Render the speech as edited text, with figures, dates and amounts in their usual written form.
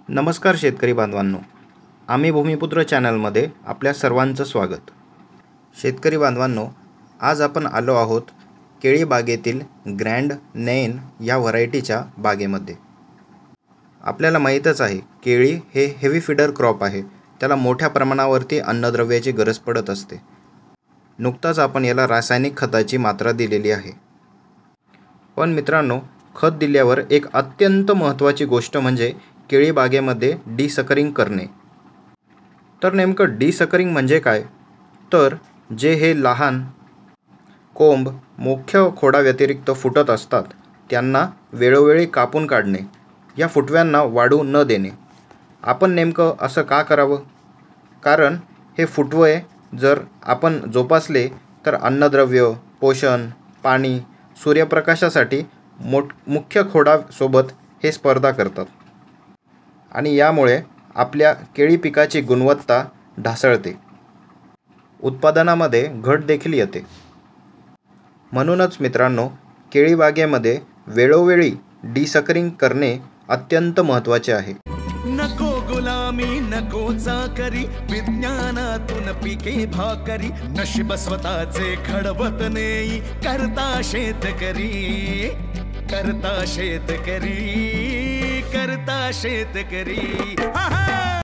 नमस्कार शेतकरी बांधवांनो, आम्ही भूमिपुत्र चॅनलमध्ये आपल्या सर्वांचं स्वागत। शेतकरी बांधवांनो, आज आपण आलो आहोत केळी बागेतील ग्रँड नैन या व्हरायटीच्या बागेमध्ये। आपल्याला माहीतच आहे, केळी हे हेवी फीडर क्रॉप आहे। त्याला मोठ्या प्रमाणावरती अन्नद्रव्याची गरज पडत असते। नुकताच आपण याला रासायनिक खताची मात्रा दिलेली आहे। पण मित्रांनो, खत दिल्यावर एक अत्यंत महत्त्वाची गोष्ट म्हणजे केळी बागेमध्ये डिसकरिंग करणे। तर नेमकं डिसकरिंग म्हणजे काय? तर जे हे लहान कोंब मुख्य खोडा व्यतिरिक्त फुटत असतात त्यांना वेळोवेळी कापून काढणे, या फुटव्यांना वाढू न देणे। आपण नेमकं असं का करावं? कारण हे फुटवे जर आपण जोपासले तर अन्नद्रव्य, पोषण, पाणी, सूर्यप्रकाशासाठी मुख्य खोडासोबत हे स्पर्धा करतात आणि यामुळे आपल्या केळी पिकाची गुणवत्ता ढासळते, उत्पादनामध्ये घट देखील येते। म्हणूनच मित्रांनो, केळी बागेमध्ये वेळोवेळी डिसकरिंग करणे अत्यंत महत्त्वाचे आहे। नको गुलामी नको चाकरी, विज्ञानातून पिके भाकरी, नशीब स्वतःचे घडवत नेई, करता शेतकरी, करता शेतकरी, करता शेतकरी।